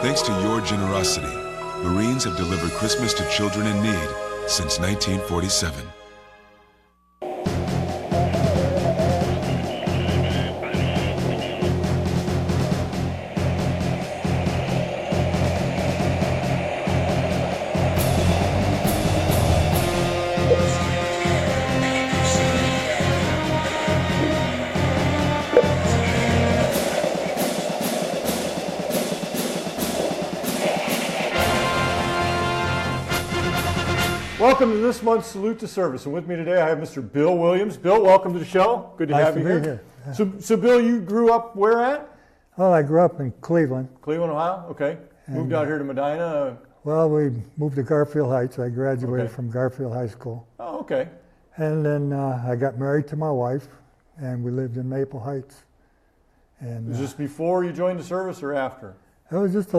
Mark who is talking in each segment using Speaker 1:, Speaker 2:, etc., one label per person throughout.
Speaker 1: Thanks to your generosity, Marines have delivered Christmas to children in need since 1947.
Speaker 2: Welcome to this month's Salute to Service, and with me today I have Mr. Bill Williams. Bill, welcome to the show. Good to have you here. So Bill, you grew up where at?
Speaker 3: Well, I grew up in Cleveland.
Speaker 2: Cleveland, Ohio? Okay. Moved out here to Medina?
Speaker 3: Well, we moved to Garfield Heights. I graduated from Garfield High School.
Speaker 2: Oh, okay.
Speaker 3: And then I got married to my wife, and we lived in Maple Heights. And
Speaker 2: Was this before you joined the service or after?
Speaker 3: it was just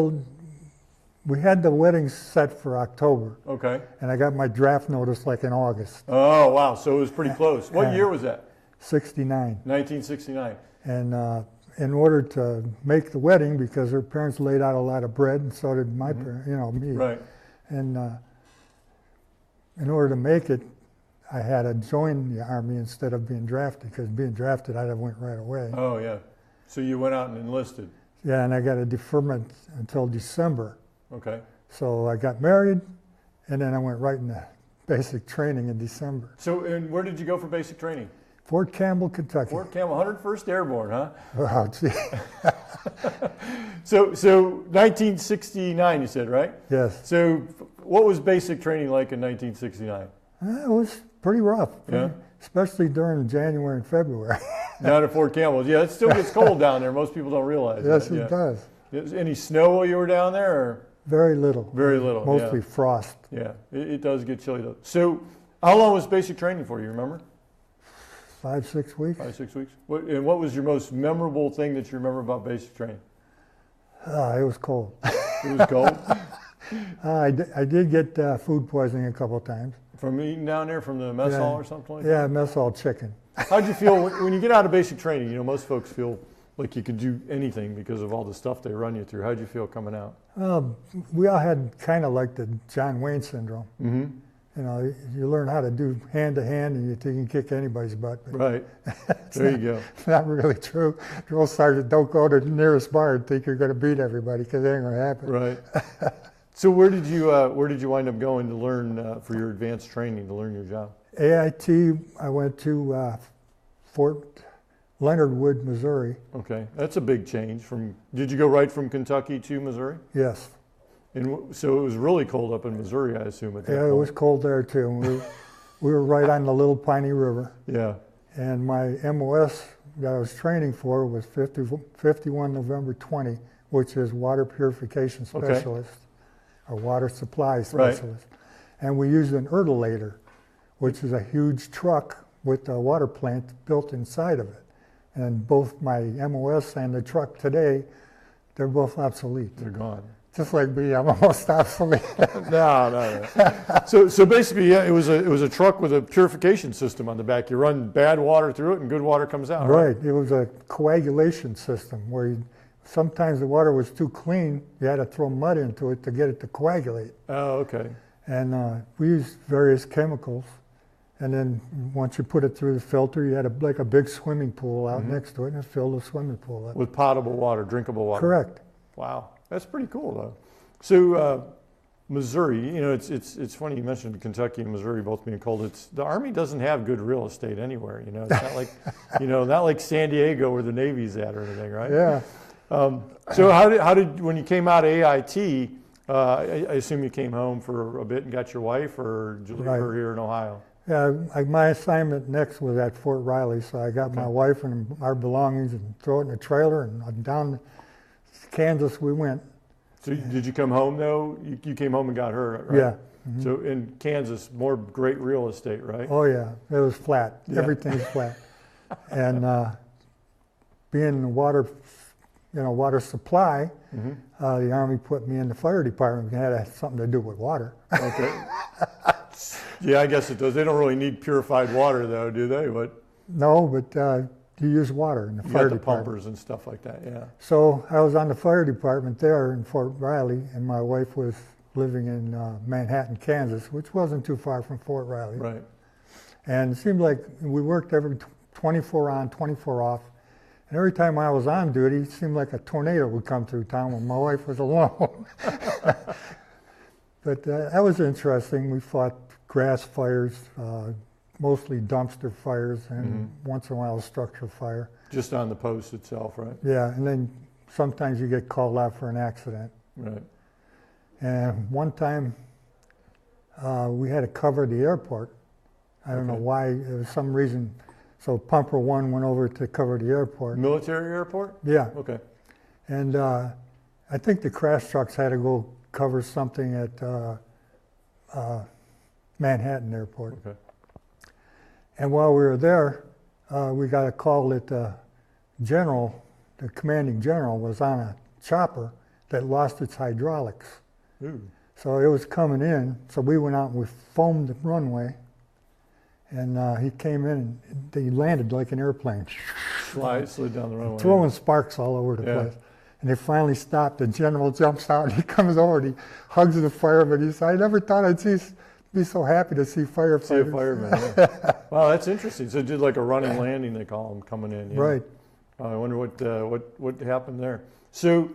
Speaker 3: we had the wedding set for October.
Speaker 2: Okay.
Speaker 3: And I got my draft notice like in August.
Speaker 2: Oh, wow. So it was pretty close. What year was that?
Speaker 3: 69.
Speaker 2: 1969.
Speaker 3: And in order to make the wedding, because her parents laid out a lot of bread, and so did my parents, me.
Speaker 2: Right.
Speaker 3: And in order to make it, I had to join the Army instead of being drafted, because being drafted, I'd have went right away.
Speaker 2: Oh, yeah. So you went out and enlisted.
Speaker 3: Yeah, and I got a deferment until December.
Speaker 2: Okay.
Speaker 3: So I got married, and then I went right into basic training in December.
Speaker 2: So, and where did you go for basic training?
Speaker 3: Fort Campbell, Kentucky.
Speaker 2: Fort Campbell, 101st Airborne, huh?
Speaker 3: Wow, gee.
Speaker 2: So 1969, you said, right?
Speaker 3: Yes.
Speaker 2: So what was basic training like in 1969?
Speaker 3: It was pretty rough,
Speaker 2: Yeah.
Speaker 3: especially during January and February.
Speaker 2: Down at Fort Campbell. Yeah, it still gets cold down there. Most people don't realize
Speaker 3: Yes,
Speaker 2: that.
Speaker 3: it does.
Speaker 2: Is any snow while you were down there? Or?
Speaker 3: Very little.
Speaker 2: Very little,
Speaker 3: Mostly frost.
Speaker 2: Yeah, it does get chilly though. So how long was basic training for you, remember?
Speaker 3: 5-6 weeks.
Speaker 2: 5-6 weeks. And what was your most memorable thing that you remember about basic training?
Speaker 3: It was cold.
Speaker 2: It was cold?
Speaker 3: I did get food poisoning a couple of times.
Speaker 2: From eating down there from the mess hall or something like that?
Speaker 3: Yeah, mess hall chicken.
Speaker 2: How'd you feel when you get out of basic training? Most folks feel like you could do anything because of all the stuff they run you through. How'd you feel coming out?
Speaker 3: We all had kind of like the John Wayne syndrome.
Speaker 2: Mm-hmm.
Speaker 3: You learn how to do hand-to-hand, and you can kick anybody's butt. But
Speaker 2: Right. There you go.
Speaker 3: It's not really true. Drill sergeant, don't go to the nearest bar and think you're going to beat everybody, because it ain't going to happen.
Speaker 2: Right. So where did you wind up going to learn for your advanced training, to learn your job?
Speaker 3: AIT, I went to Fort Leonard Wood, Missouri.
Speaker 2: Okay, that's a big change. Did you go right from Kentucky to Missouri?
Speaker 3: Yes.
Speaker 2: And so it was really cold up in Missouri, I assume, at that point.
Speaker 3: Yeah, it was cold there too. We were right on the Little Piney River.
Speaker 2: Yeah.
Speaker 3: And my MOS that I was training for was 51 November 20, which is Water Purification Specialist, or Water Supply Specialist. Right. And we used an ertolator, which is a huge truck with a water plant built inside of it. And both my MOS and the truck today, they're both obsolete.
Speaker 2: They're gone.
Speaker 3: Just like me, I'm almost obsolete.
Speaker 2: No. So basically, yeah, it was a truck with a purification system on the back. You run bad water through it, and good water comes out.
Speaker 3: Right. It was a coagulation system where sometimes the water was too clean. You had to throw mud into it to get it to coagulate.
Speaker 2: Oh, okay.
Speaker 3: And we used various chemicals. And then once you put it through the filter, you had like a big swimming pool out next to it, and it filled the swimming pool up.
Speaker 2: With potable water, drinkable water.
Speaker 3: Correct.
Speaker 2: Wow, that's pretty cool though. So Missouri, it's funny you mentioned Kentucky and Missouri both being cold. The Army doesn't have good real estate anywhere. It's not like not like San Diego where the Navy's at or anything, right?
Speaker 3: Yeah.
Speaker 2: So how did when you came out of AIT? I assume you came home for a bit and got your wife, or did you leave her here in Ohio?
Speaker 3: Yeah, my assignment next was at Fort Riley, so I got my wife and our belongings and throw it in a trailer, and down to Kansas we went.
Speaker 2: So did you come home though? You came home and got her, right?
Speaker 3: Yeah. Mm-hmm.
Speaker 2: So in Kansas, more great real estate, right?
Speaker 3: Oh yeah, it was flat. Yeah. Everything's flat. And being in the water supply, the Army put me in the fire department. It had something to do with water.
Speaker 2: Okay. Yeah, I guess it does. They don't really need purified water, though, do they?
Speaker 3: No, but to use water in the
Speaker 2: You
Speaker 3: fire
Speaker 2: got the
Speaker 3: department.
Speaker 2: pumpers and stuff like that, yeah.
Speaker 3: So I was on the fire department there in Fort Riley, and my wife was living in Manhattan, Kansas, which wasn't too far from Fort Riley.
Speaker 2: Right.
Speaker 3: And it seemed like we worked every 24 on, 24 off. And every time I was on duty, it seemed like a tornado would come through town when my wife was alone. But that was interesting. We fought grass fires, mostly dumpster fires, and once in a while a structure fire.
Speaker 2: Just on the post itself, right?
Speaker 3: Yeah, and then sometimes you get called out for an accident.
Speaker 2: Right.
Speaker 3: And one time we had to cover the airport. I don't know why, there was some reason. So Pumper 1 went over to cover the airport.
Speaker 2: Military airport?
Speaker 3: Yeah.
Speaker 2: Okay.
Speaker 3: And I think the crash trucks had to go cover something at Manhattan Airport.
Speaker 2: Okay.
Speaker 3: And while we were there, we got a call that the commanding general was on a chopper that lost its hydraulics.
Speaker 2: Ooh.
Speaker 3: So it was coming in, so we went out and we foamed the runway. And he came in and he landed like an airplane.
Speaker 2: Slid down the runway.
Speaker 3: Throwing sparks all over the place. And they finally stopped. The general jumps out and he comes over and he hugs the fireman. He said, I never thought I'd be so happy to see firefighters.
Speaker 2: See a fireman, yeah. Wow, that's interesting. So it did like a running landing, they call them, coming in. Yeah.
Speaker 3: Right.
Speaker 2: I wonder what happened there. So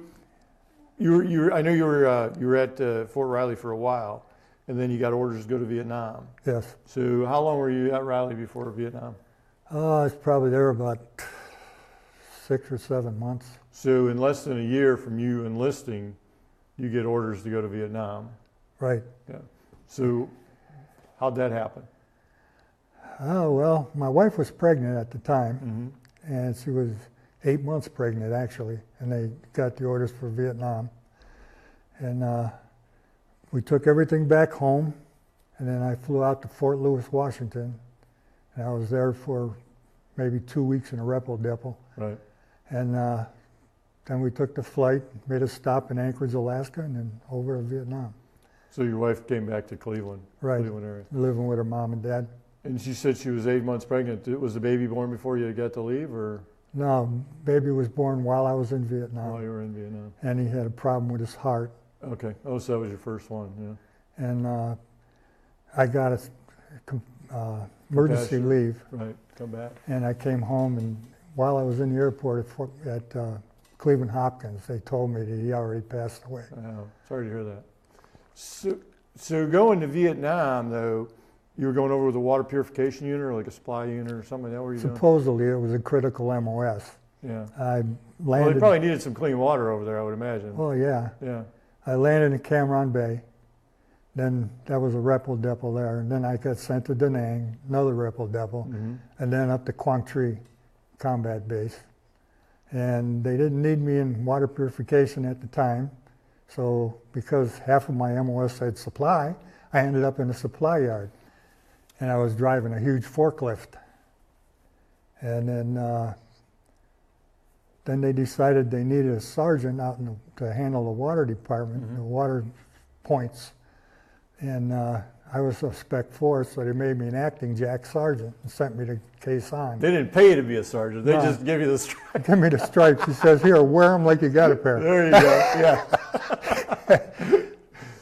Speaker 2: I know you were at Fort Riley for a while, and then you got orders to go to Vietnam.
Speaker 3: Yes.
Speaker 2: So how long were you at Riley before Vietnam?
Speaker 3: I was probably there about 6 or 7 months.
Speaker 2: So in less than a year from you enlisting, you get orders to go to Vietnam.
Speaker 3: Right.
Speaker 2: Yeah. So how'd that happen?
Speaker 3: Oh, well, my wife was pregnant at the time, and she was 8 months pregnant, actually, and they got the orders for Vietnam. And we took everything back home, and then I flew out to Fort Lewis, Washington, and I was there for maybe 2 weeks in a repo depot.
Speaker 2: Right.
Speaker 3: And then we took the flight, made a stop in Anchorage, Alaska, and then over to Vietnam.
Speaker 2: So your wife came back to Cleveland,
Speaker 3: Right.
Speaker 2: Cleveland area.
Speaker 3: Living with her mom and dad.
Speaker 2: And she said she was 8 months pregnant. Was the baby born before you got to leave, or
Speaker 3: No, baby was born while I was in Vietnam,
Speaker 2: while you were in Vietnam?
Speaker 3: and he had a problem with his heart.
Speaker 2: Okay. Oh, so that was your first one, yeah.
Speaker 3: And I got emergency
Speaker 2: Compassion.
Speaker 3: leave,
Speaker 2: Right. Come back.
Speaker 3: and I came home, and while I was in the airport at Cleveland Hopkins, they told me that he already passed away.
Speaker 2: Oh, sorry to hear that. So going to Vietnam, though, you were going over with a water purification unit or like a supply unit or something like that? What were you doing?
Speaker 3: Supposedly it was a critical MOS.
Speaker 2: Yeah.
Speaker 3: I
Speaker 2: Well,
Speaker 3: landed.
Speaker 2: they probably needed some clean water over there, I would imagine.
Speaker 3: Oh yeah,
Speaker 2: Yeah.
Speaker 3: I landed in Cam Bay. Then that was a repo depot there, and then I got sent to Da Nang, another repo depot, and then up to Quang Tri Combat Base. And they didn't need me in water purification at the time, so because half of my MOS said supply, I ended up in a supply yard, and I was driving a huge forklift. And then they decided they needed a sergeant out to handle the water department, the water points. And I was a Spec 4, so they made me an acting jack sergeant and sent me to Khe Sanh.
Speaker 2: They didn't pay you to be a sergeant. They
Speaker 3: No.
Speaker 2: just gave you the stripe.
Speaker 3: Give me the stripes. He says, here, wear them like you got a pair.
Speaker 2: There you go. Yeah.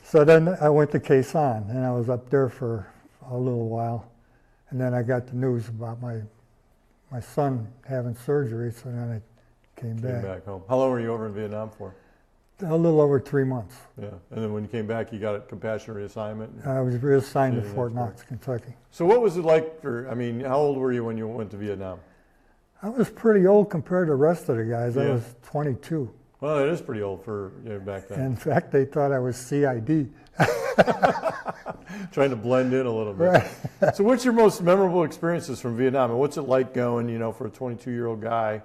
Speaker 3: So then I went to Khe Sanh, and I was up there for a little while. And then I got the news about my son having surgery, so then I came
Speaker 2: Came
Speaker 3: back.
Speaker 2: back home. How long were you over in Vietnam for?
Speaker 3: A little over 3 months.
Speaker 2: Yeah. And then when you came back, you got a compassionate reassignment.
Speaker 3: I was reassigned to
Speaker 2: Yeah,
Speaker 3: Fort
Speaker 2: that's
Speaker 3: Knox, Kentucky.
Speaker 2: So what was it like how old were you when you went to Vietnam?
Speaker 3: I was pretty old compared to the rest of the guys. I
Speaker 2: Yeah.
Speaker 3: was 22.
Speaker 2: Well, it is pretty old for back then.
Speaker 3: In fact, they thought I was CID.
Speaker 2: Trying to blend in a little bit.
Speaker 3: Right.
Speaker 2: So what's your most memorable experiences from Vietnam? And what's it like going, for a 22-year-old guy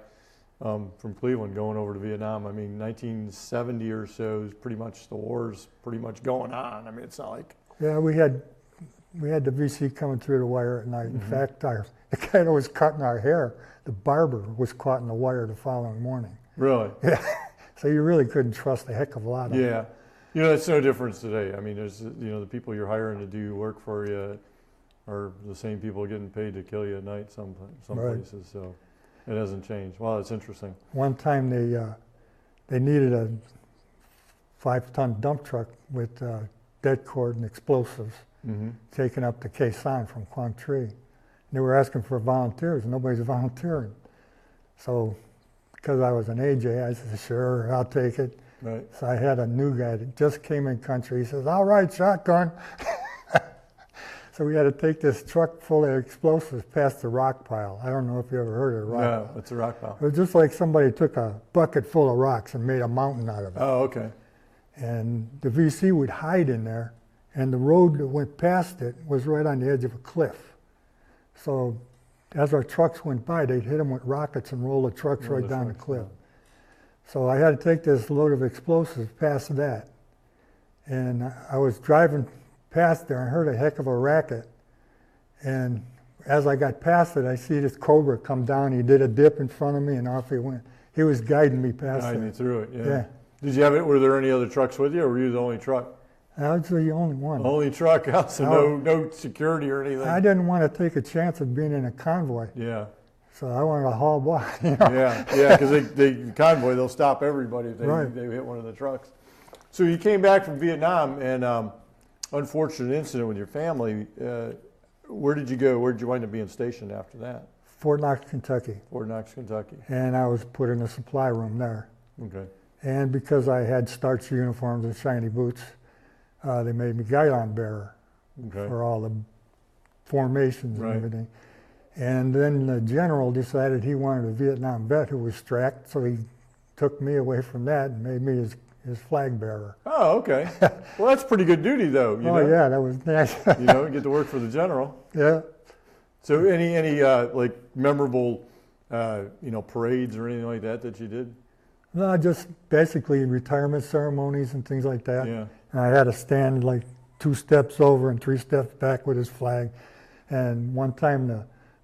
Speaker 2: from Cleveland going over to Vietnam? I mean, 1970 or so is pretty much, the war's pretty much going on. I mean, it's not like...
Speaker 3: Yeah, we had the VC coming through the wire at night. In fact, the guy that was cutting our hair, the barber, was caught in the wire the following morning.
Speaker 2: Really?
Speaker 3: Yeah. So you really couldn't trust a heck of a lot of them.
Speaker 2: Yeah. That's no difference today. I mean, there's, the people you're hiring to do work for you are the same people getting paid to kill you at night some
Speaker 3: Right.
Speaker 2: places. So, It hasn't changed. Well, it's interesting.
Speaker 3: One time they needed a 5-ton dump truck with dead cord and explosives taken up to Khe Sanh from Quang Tri. They were asking for volunteers, and nobody's volunteering. So, because I was an AJ, I said, sure, I'll take it.
Speaker 2: Right.
Speaker 3: So I had a new guy that just came in country. He says, all right, shotgun. So we had to take this truck full of explosives past the rock pile. I don't know if you ever heard of a rock pile.
Speaker 2: No, it's a rock pile.
Speaker 3: It was just like somebody took a bucket full of rocks and made a mountain out of it.
Speaker 2: Oh, okay.
Speaker 3: And the VC would hide in there, and the road that went past it was right on the edge of a cliff. So as our trucks went by, they'd hit them with rockets and roll the trucks right down the cliff. So I had to take this load of explosives past that. And I was driving past there and heard a heck of a racket. And as I got past it, I see this Cobra come down. He did a dip in front of me, and off he went. He was guiding me past it.
Speaker 2: Guiding me through it, yeah. Did you have it? Were there any other trucks with you, or were you the only truck?
Speaker 3: I was the only one.
Speaker 2: Only truck out, so no security or anything?
Speaker 3: I didn't want to take a chance of being in a convoy.
Speaker 2: Yeah.
Speaker 3: So I wanted to haul by. You know?
Speaker 2: Yeah, because the convoy, they'll stop everybody if they hit one of the trucks. So you came back from Vietnam, and unfortunate incident with your family. Where did you go? Where did you wind up being stationed after that?
Speaker 3: Fort Knox, Kentucky.
Speaker 2: Fort Knox, Kentucky.
Speaker 3: And I was put in a supply room there.
Speaker 2: Okay.
Speaker 3: And because I had starched uniforms and shiny boots, they made me guidon bearer for all the formations and everything. And then the general decided he wanted a Vietnam vet who was strapped, so he took me away from that and made me his flag bearer.
Speaker 2: Oh, okay. Well, that's pretty good duty, though. You know?
Speaker 3: Yeah, that was nice.
Speaker 2: You get to work for the general.
Speaker 3: Yeah.
Speaker 2: So any like memorable, parades or anything like that you did?
Speaker 3: No, just basically retirement ceremonies and things like that.
Speaker 2: Yeah.
Speaker 3: And I had to stand like 2 steps over and 3 steps back with his flag. And one time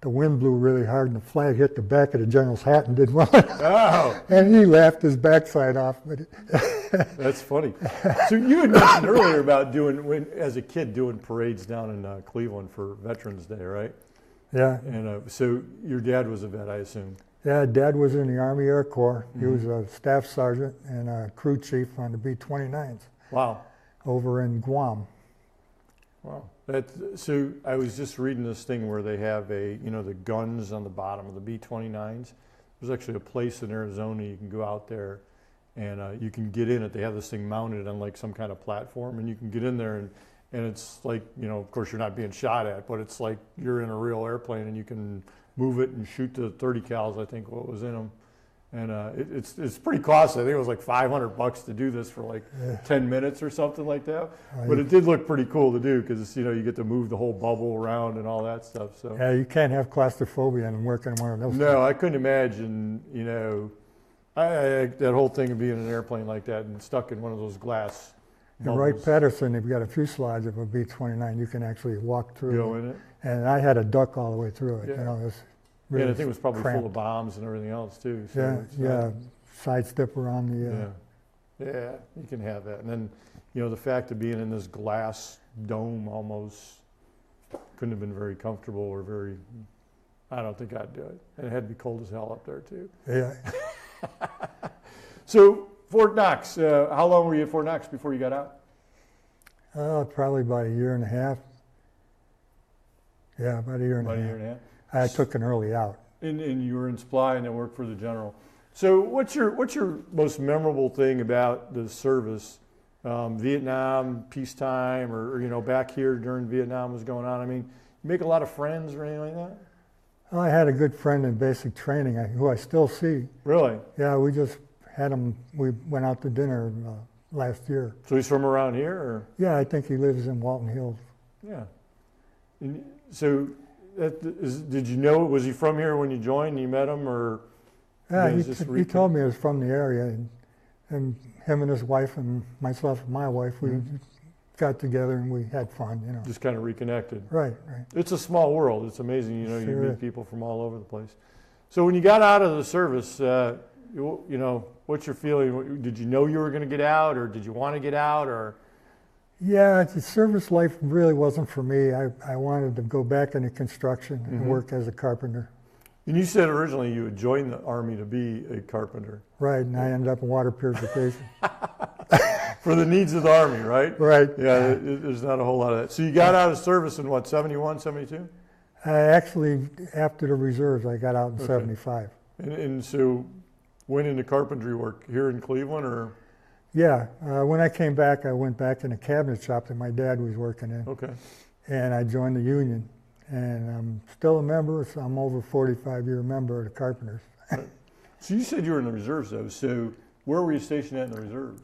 Speaker 3: the wind blew really hard and the flag hit the back of the general's hat and did one.
Speaker 2: Oh.
Speaker 3: And he laughed his backside off. But
Speaker 2: that's funny. So you had mentioned earlier about as a kid, doing parades down in Cleveland for Veterans Day, right?
Speaker 3: Yeah.
Speaker 2: And so your dad was a vet, I assume.
Speaker 3: Yeah, Dad was in the Army Air Corps. He was a staff sergeant and a crew chief on the B-29s.
Speaker 2: Wow. Over
Speaker 3: in Guam.
Speaker 2: Wow. So I was just reading this thing where they have the guns on the bottom of the B-29s. There's actually a place in Arizona you can go out there and you can get in it. They have this thing mounted on like some kind of platform, and you can get in there and it's like, of course you're not being shot at, but it's like you're in a real airplane and you can move it and shoot the 30 cals, I think, what was in them. And it's pretty costly. I think it was like $500 to do this for like 10 minutes or something like that. But it did look pretty cool to do because you get to move the whole bubble around and all that stuff. So
Speaker 3: yeah, you can't have claustrophobia and work in one of those.
Speaker 2: No, I couldn't imagine. That whole thing of being in an airplane like that and stuck in one of those glass bubbles.
Speaker 3: In Wright-Patterson, they've got a fuselage of a B-29. You can actually walk through.
Speaker 2: Go in it.
Speaker 3: And I had a duck all the way through it.
Speaker 2: Yeah.
Speaker 3: It was really
Speaker 2: I think it was probably
Speaker 3: cramped.
Speaker 2: full of bombs and everything else too. So
Speaker 3: Sidestep around the.
Speaker 2: Yeah, you can have that. And then, the fact of being in this glass dome almost couldn't have been very comfortable or very. I don't think I'd do it. And it had to be cold as hell up there too.
Speaker 3: Yeah.
Speaker 2: So Fort Knox. How long were you at Fort Knox before you got out?
Speaker 3: Probably about a year and a half. Yeah, about a year and a half.
Speaker 2: About a year and a half.
Speaker 3: I took an early out.
Speaker 2: And you were in supply and then worked for the general. So what's your most memorable thing about the service? Vietnam, peacetime, or back here during Vietnam was going on? I mean, you make a lot of friends or anything like that?
Speaker 3: Well, I had a good friend in basic training who I still see.
Speaker 2: Really?
Speaker 3: Yeah, we just had him. We went out to dinner last year.
Speaker 2: So he's from around here, or?
Speaker 3: Yeah, I think he lives in Walton Hills.
Speaker 2: Yeah. And so, did you know? Was he from here when you joined? And you met him, or?
Speaker 3: Yeah, he told me he was from the area, and him and his wife and myself and my wife, we got together and we had fun.
Speaker 2: Just kind of reconnected.
Speaker 3: Right.
Speaker 2: It's a small world. It's amazing.
Speaker 3: Sure
Speaker 2: you meet people from all over the place. So when you got out of the service, what's your feeling? Did you know you were going to get out, or did you want to get out, or?
Speaker 3: Yeah, the service life really wasn't for me. I wanted to go back into construction and work as a carpenter.
Speaker 2: And you said originally you would join the Army to be a carpenter.
Speaker 3: Right, and I ended up in water purification.
Speaker 2: For the needs of the Army, right?
Speaker 3: Right.
Speaker 2: Yeah, there's not a whole lot of that. So you got out of service in what, 71, 72?
Speaker 3: Actually, after the reserves, I got out in 75.
Speaker 2: And so went into carpentry work here in Cleveland, or?
Speaker 3: Yeah, when I came back, I went back in a cabinet shop that my dad was working in.
Speaker 2: Okay.
Speaker 3: And I joined the union. And I'm still a member, so I'm over 45-year member of the Carpenters.
Speaker 2: So you said you were in the reserves, though. So where were you stationed at in the reserves?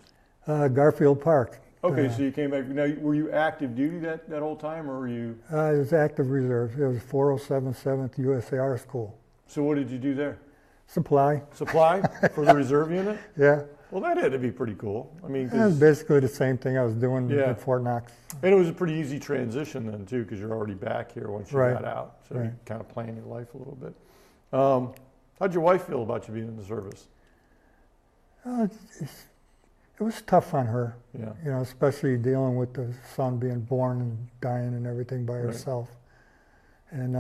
Speaker 3: Garfield Park.
Speaker 2: Okay, so you came back. Now, were you active duty that whole time, or were you?
Speaker 3: It was active reserve. It was 407 7th USAR School.
Speaker 2: So what did you do there?
Speaker 3: Supply.
Speaker 2: Supply for the reserve unit?
Speaker 3: Yeah.
Speaker 2: Well, that had to be pretty cool. I mean,
Speaker 3: It was basically the same thing I was doing
Speaker 2: Yeah.
Speaker 3: at Fort Knox.
Speaker 2: and it was a pretty easy transition then, too, because you're already back here once you
Speaker 3: Right.
Speaker 2: got out. So
Speaker 3: Right.
Speaker 2: you kind of plan your life a little bit. How'd your wife feel about you being in the service?
Speaker 3: It was tough on her,
Speaker 2: Yeah.
Speaker 3: you know, especially dealing with the son being born and dying and everything by herself. And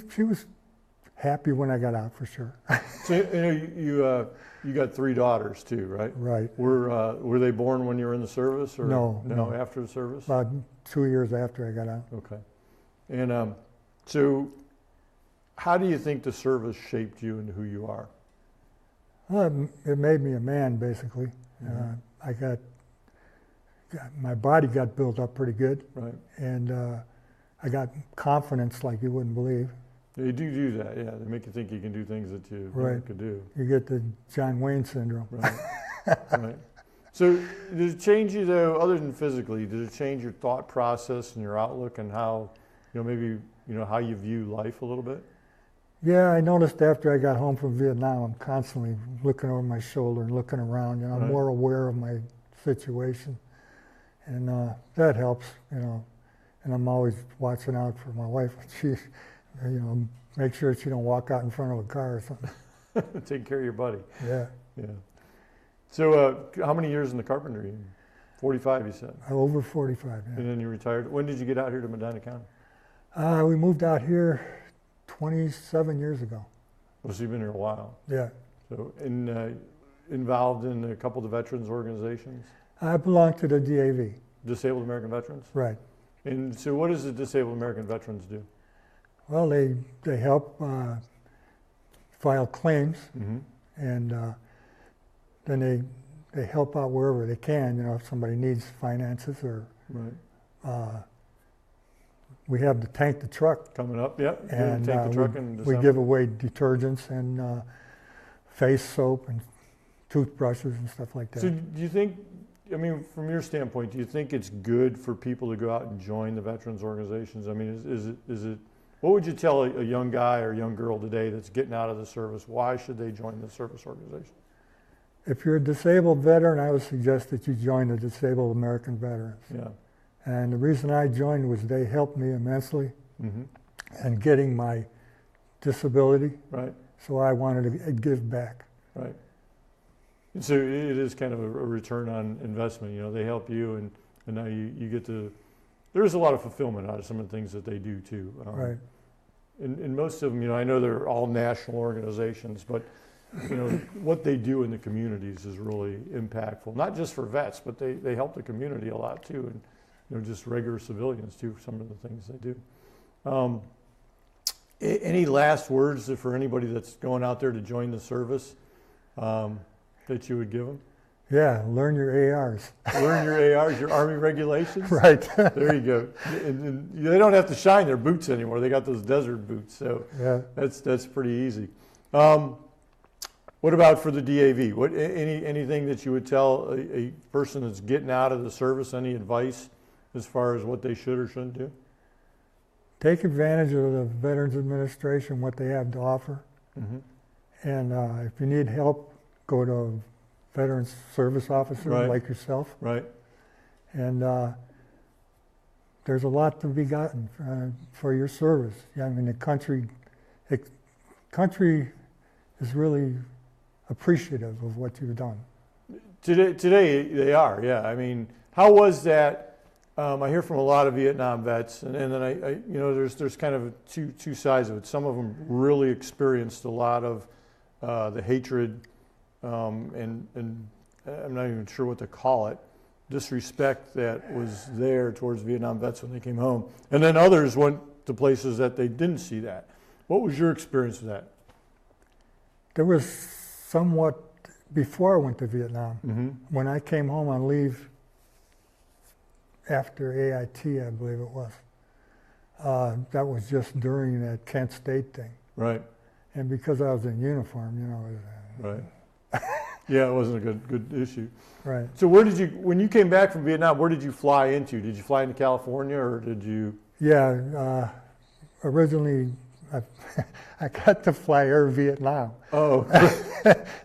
Speaker 3: she was happy when I got out, for sure.
Speaker 2: So you got 3 daughters too, right?
Speaker 3: Right.
Speaker 2: Were they born when you were in the service, or
Speaker 3: No.
Speaker 2: after the service?
Speaker 3: About 2 years after I got out.
Speaker 2: Okay. And so, how do you think the service shaped you into who you are?
Speaker 3: Well, it made me a man, basically.
Speaker 2: Mhm.
Speaker 3: My body got built up pretty good,
Speaker 2: Right.
Speaker 3: and I got confidence like you wouldn't believe.
Speaker 2: They do that, yeah. They make you think you can do things that you never
Speaker 3: Right.
Speaker 2: could do.
Speaker 3: You get the John Wayne syndrome.
Speaker 2: Right. Right. So, did it change you though, other than physically? Did it change your thought process and your outlook and how, maybe how you view life a little bit?
Speaker 3: Yeah, I noticed after I got home from Vietnam, I'm constantly looking over my shoulder and looking around. You know, I'm
Speaker 2: Right.
Speaker 3: more aware of my situation, and that helps. And I'm always watching out for my wife. She, make sure she don't walk out in front of a car or something.
Speaker 2: Take care of your buddy.
Speaker 3: Yeah,
Speaker 2: Yeah. So, how many years in the carpentry? 45, you said.
Speaker 3: over 45. Yeah.
Speaker 2: And then you retired. When did you get out here to Medina County?
Speaker 3: We moved out here 27 years ago.
Speaker 2: Well, so you've been here a while.
Speaker 3: Yeah.
Speaker 2: So, involved in a couple of the veterans organizations,
Speaker 3: I belong to the DAV.
Speaker 2: Disabled American Veterans.
Speaker 3: Right.
Speaker 2: And so, what does the Disabled American Veterans do?
Speaker 3: Well, they help file claims,
Speaker 2: Mm-hmm.
Speaker 3: and then they help out wherever they can. If somebody needs finances, or
Speaker 2: Right.
Speaker 3: we have to tank the truck,
Speaker 2: Coming up, yep.
Speaker 3: and
Speaker 2: Take the truck in
Speaker 3: we
Speaker 2: December.
Speaker 3: give away detergents and face soap and toothbrushes and stuff like that.
Speaker 2: So, do you think? I mean, from your standpoint, do you think it's good for people to go out and join the veterans organizations? I mean, is it? What would you tell a young guy or young girl today that's getting out of the service? Why should they join the service organization?
Speaker 3: If you're a disabled veteran, I would suggest that you join the Disabled American Veterans.
Speaker 2: Yeah.
Speaker 3: And the reason I joined was they helped me immensely
Speaker 2: Mm-hmm.
Speaker 3: in getting my disability,
Speaker 2: Right.
Speaker 3: so I wanted to give back.
Speaker 2: Right. And so it is kind of a return on investment. They help you, and now you get to. There's a lot of fulfillment out of some of the things that they do too.
Speaker 3: Right.
Speaker 2: And most of them, I know they're all national organizations, but what they do in the communities is really impactful. Not just for vets, but they help the community a lot too, and just regular civilians too. For some of the things they do. Any last words for anybody that's going out there to join the service that you would give them?
Speaker 3: Yeah, learn your ARs.
Speaker 2: Learn your ARs, your Army regulations.
Speaker 3: Right.
Speaker 2: There you go. And they don't have to shine their boots anymore. They got those desert boots, so
Speaker 3: Yeah.
Speaker 2: that's pretty easy. What about for the DAV? Anything that you would tell a person that's getting out of the service? Any advice as far as what they should or shouldn't do?
Speaker 3: Take advantage of the Veterans Administration, what they have to offer.
Speaker 2: Mm-hmm.
Speaker 3: And if you need help, go to a veterans service officer
Speaker 2: Right.
Speaker 3: like yourself.
Speaker 2: Right.
Speaker 3: And there's a lot to be gotten for your service. I mean, the country is really appreciative of what you've done.
Speaker 2: Today they are, yeah. I mean, how was that I hear from a lot of Vietnam vets, and then I you know, there's kind of two sides of it. Some of them really experienced a lot of the hatred, and I'm not even sure what to call it, disrespect that was there towards Vietnam vets when they came home. And then others went to places that they didn't see that. What was your experience with that?
Speaker 3: There was somewhat before I went to Vietnam.
Speaker 2: Mm-hmm.
Speaker 3: When I came home on leave after AIT, I believe it was, that was just during that Kent State thing.
Speaker 2: Right.
Speaker 3: And because I was in uniform, you know. It was,
Speaker 2: Right. Yeah, it wasn't a good issue.
Speaker 3: right.
Speaker 2: So when you came back from Vietnam, where did you fly into? Did you fly into California, or did you?
Speaker 3: Yeah, originally I got to fly Air Vietnam.
Speaker 2: Oh.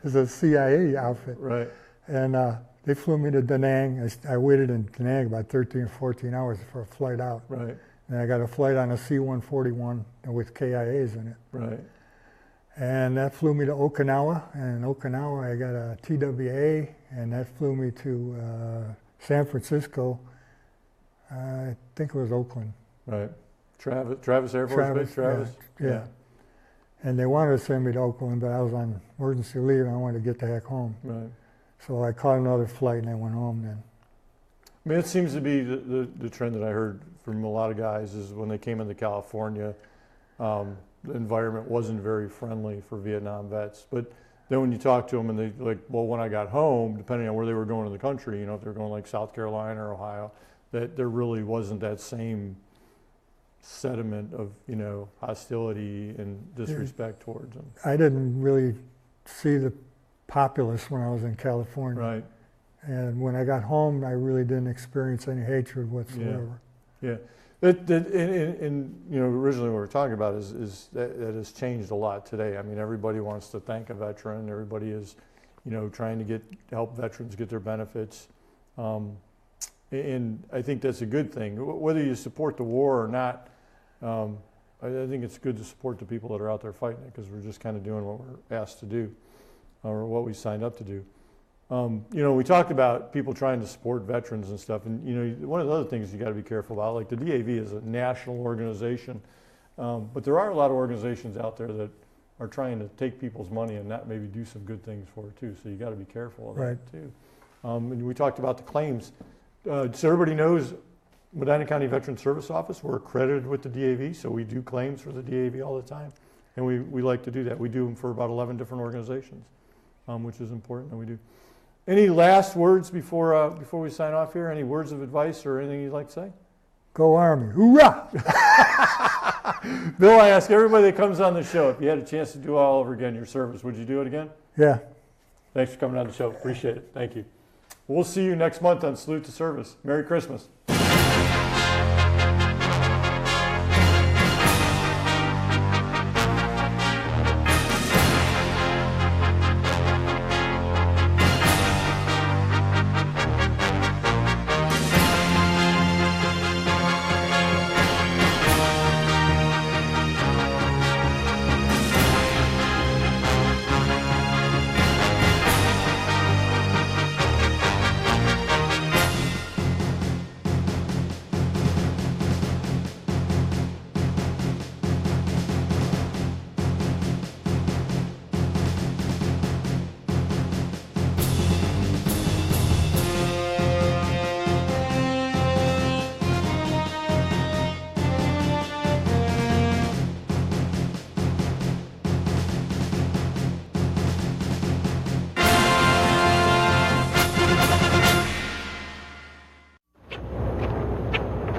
Speaker 3: It's a CIA outfit.
Speaker 2: Right.
Speaker 3: And they flew me to Da Nang. I waited in Da Nang about 13 or 14 hours for a flight out.
Speaker 2: Right.
Speaker 3: And I got a flight on a C-141 with KIAs in it.
Speaker 2: Right.
Speaker 3: And that flew me to Okinawa. And in Okinawa, I got a TWA, and that flew me to San Francisco. I think it was Oakland.
Speaker 2: Right. Travis Air Force Base? Travis?
Speaker 3: Yeah. And they wanted to send me to Oakland, but I was on emergency leave, and I wanted to get the heck home.
Speaker 2: Right.
Speaker 3: So I caught another flight, and I went home then.
Speaker 2: I mean, it seems to be the trend that I heard from a lot of guys is when they came into California, the environment wasn't very friendly for Vietnam vets. But then when you talk to them and they like, well, when I got home, depending on where they were going in the country, you know, if they were going like South Carolina or Ohio, that there really wasn't that same sediment of, you know, hostility and disrespect towards them.
Speaker 3: I didn't really see the populace when I was in California.
Speaker 2: Right.
Speaker 3: And when I got home, I really didn't experience any hatred whatsoever.
Speaker 2: Yeah. And you know, originally what we were talking about is that has changed a lot today. I mean, everybody wants to thank a veteran. Everybody is, you know, trying to help veterans get their benefits. And I think that's a good thing. Whether you support the war or not, I think it's good to support the people that are out there fighting it, because we're just kind of doing what we're asked to do, or what we signed up to do. You know, we talked about people trying to support veterans and stuff, and you know, one of the other things you got to be careful about, like the DAV is a national organization, but there are a lot of organizations out there that are trying to take people's money and not maybe do some good things for it too. So you got to be careful of that too. And we talked about the claims. So everybody knows Medina County Veteran Service Office, we're accredited with the DAV, so we do claims for the DAV all the time, and we like to do that. We do them for about 11 different organizations, which is important, and we do. Any last words before we sign off here? Any words of advice or anything you'd like to say?
Speaker 3: Go Army, hoorah!
Speaker 2: Bill, I ask everybody that comes on the show, if you had a chance to do it all over again, your service, would you do it again?
Speaker 3: Yeah.
Speaker 2: Thanks for coming on the show. Appreciate it. Thank you. We'll see you next month on Salute to Service. Merry Christmas.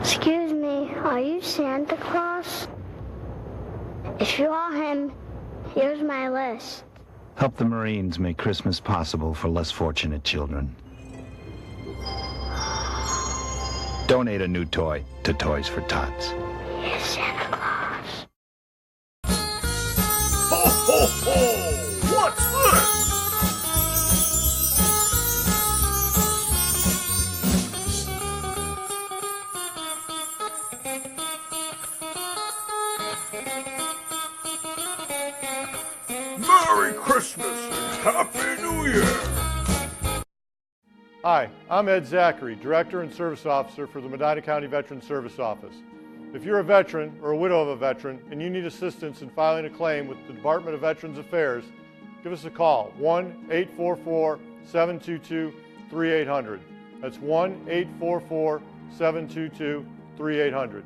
Speaker 4: Excuse me, are you Santa Claus? If you are him, here's my list.
Speaker 5: Help the Marines make Christmas possible for less fortunate children. Donate a new toy to Toys for Tots.
Speaker 4: Here's Santa Claus.
Speaker 6: Ho, ho, ho! What's this? Merry Christmas and Happy New Year!
Speaker 2: Hi, I'm Ed Zachary, Director and Service Officer for the Medina County Veteran Service Office. If you're a veteran or a widow of a veteran and you need assistance in filing a claim with the Department of Veterans Affairs, give us a call, 1-844-722-3800. That's 1-844-722-3800.